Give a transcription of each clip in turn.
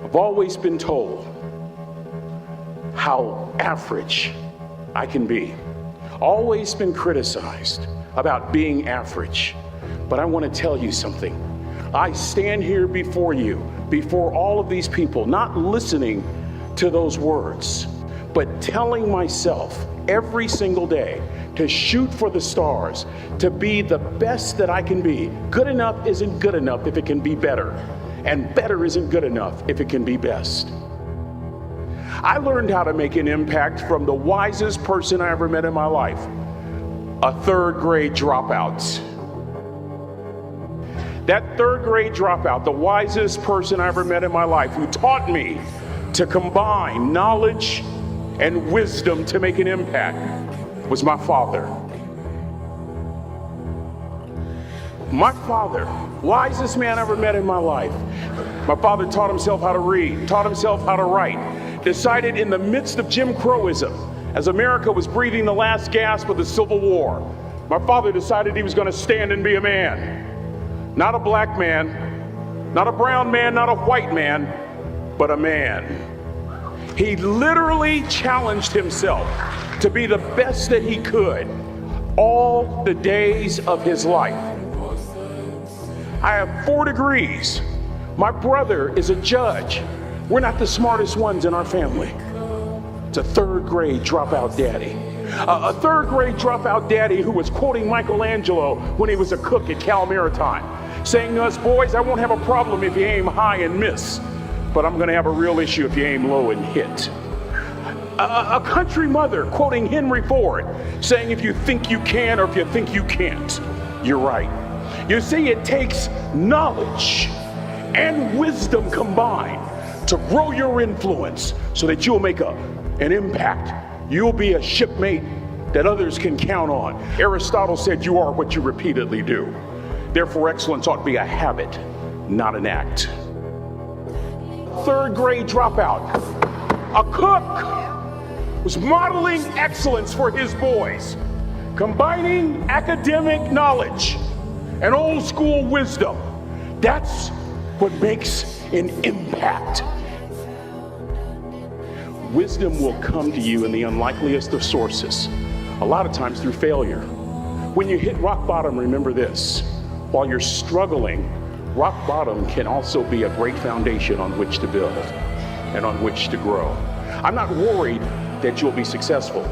I've always been told how average I can be. Always been criticized about being average. But I want to tell you something. I stand here before you, before all of these people, not listening to those words, but telling myself every single day to shoot for the stars, to be the best that I can be. Good enough isn't good enough if it can be better, and better isn't good enough if it can be best. I learned how to make an impact from the wisest person I ever met in my life, a third grade dropout. That third grade dropout, the wisest person I ever met in my life, who taught me to combine knowledge and wisdom to make an impact, was my father. My father, wisest man I ever met in my life. My father taught himself how to read, taught himself how to write, decided in the midst of Jim Crowism, as America was breathing the last gasp of the Civil War, my father decided he was going to stand and be a man. Not a black man, not a brown man, not a white man, but a man. He literally challenged himself to be the best that he could all the days of his life. I have 4 degrees. My brother is a judge. We're not the smartest ones in our family. It's a third grade dropout daddy. A third grade dropout daddy who was quoting Michelangelo when he was a cook at Cal Maritime, saying to us, boys, I won't have a problem if you aim high and miss, but I'm gonna have a real issue if you aim low and hit. A country mother quoting Henry Ford, saying if you think you can or if you think you can't, you're right. You see, it takes knowledge and wisdom combined to grow your influence so that you'll make an impact. You'll be a shipmate that others can count on. Aristotle said you are what you repeatedly do. Therefore, excellence ought to be a habit, not an act. Third grade dropout, a cook, was modeling excellence for his boys, combining academic knowledge and old school wisdom. That's what makes an impact. Wisdom will come to you in the unlikeliest of sources, a lot of times through failure. When you hit rock bottom, remember this. While you're struggling, rock bottom can also be a great foundation on which to build and on which to grow. I'm not worried that you'll be successful.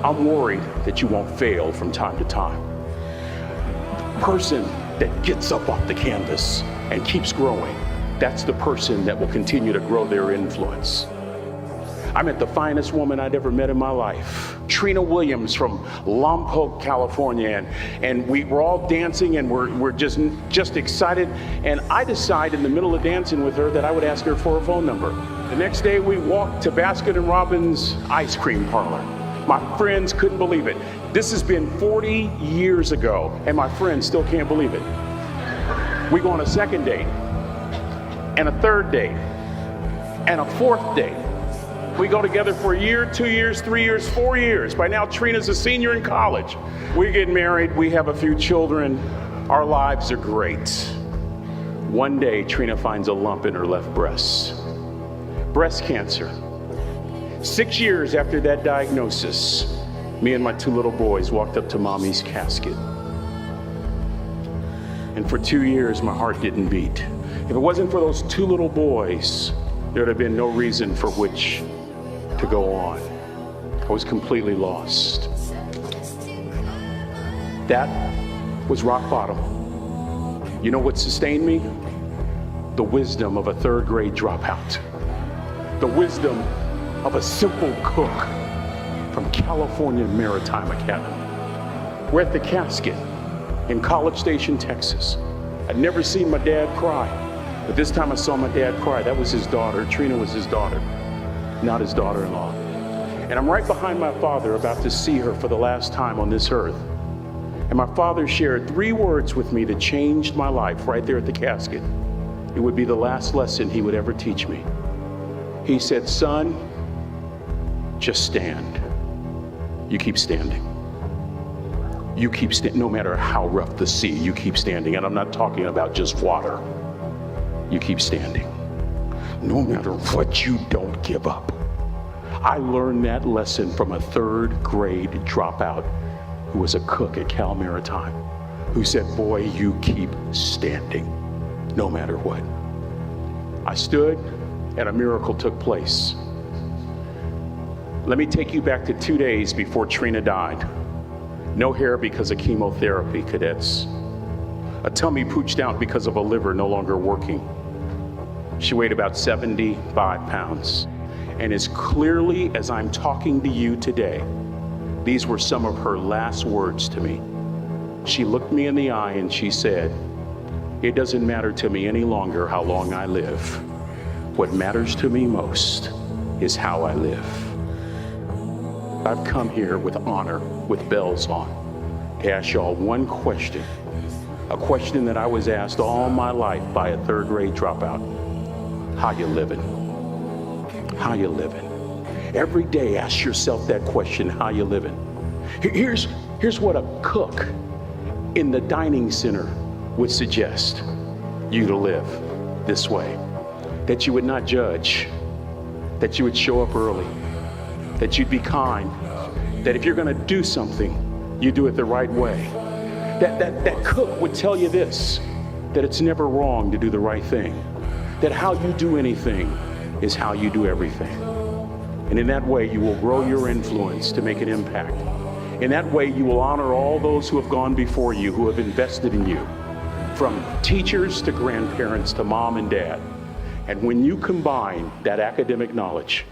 I'm worried that you won't fail from time to time. The person that gets up off the canvas and keeps growing, that's the person that will continue to grow their influence. I met the finest woman I'd ever met in my life, Trina Williams from Lompoc, California, and we were all dancing and we're just excited. And I decided in the middle of dancing with her that I would ask her for her phone number. The next day we walked to Baskin & Robbins ice cream parlor. My friends couldn't believe it. This has been 40 years ago, and my friends still can't believe it. We go on a second date, and a third date, and a fourth date. We go together for a year, 2 years, 3 years, 4 years. By now, Trina's a senior in college. We get married, we have a few children. Our lives are great. One day, Trina finds a lump in her left breast. Breast cancer. 6 years after that diagnosis, me and my 2 little boys walked up to mommy's casket. And for 2 years, my heart didn't beat. If it wasn't for those 2 little boys, there'd have been no reason for which to go on. I was completely lost. That was rock bottom. You know what sustained me? The wisdom of a third grade dropout. The wisdom of a simple cook from California Maritime Academy. We're at the casket in College Station, Texas. I'd never seen my dad cry, but this time I saw my dad cry. That was his daughter. Trina was his daughter, not his daughter-in-law. And I'm right behind my father, about to see her for the last time on this earth. And my father shared 3 words with me that changed my life right there at the casket. It would be the last lesson he would ever teach me. He said, son, just stand. You keep standing. You keep standing, no matter how rough the sea, you keep standing. And I'm not talking about just water. You keep standing. no matter what, you don't give up. I learned that lesson from a third grade dropout who was a cook at Cal Maritime, who said, boy, you keep standing, no matter what. I stood and a miracle took place. Let me take you back to 2 days before Trina died. No hair because of chemotherapy, cadets. A tummy pooched out because of a liver no longer working. She weighed about 75 pounds. And as clearly as I'm talking to you today, these were some of her last words to me. She looked me in the eye and she said, it doesn't matter to me any longer how long I live. What matters to me most is how I live. I've come here with honor, with bells on, to ask y'all one question. A question that I was asked all my life by a third grade dropout. How you living? How you living? Every day ask yourself that question, how you living? Here's what a cook in the dining center would suggest you to live this way. That you would not judge, that you would show up early, that you'd be kind, that if you're gonna do something, you do it the right way. That cook would tell you this, that it's never wrong to do the right thing, that how you do anything is how you do everything. And in that way, you will grow your influence to make an impact. In that way, you will honor all those who have gone before you, who have invested in you, from teachers to grandparents to mom and dad. And when you combine that academic knowledge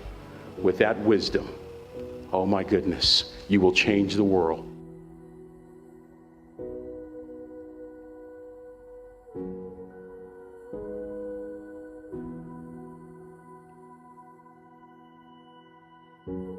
with that wisdom, oh my goodness, you will change the world. Thank you.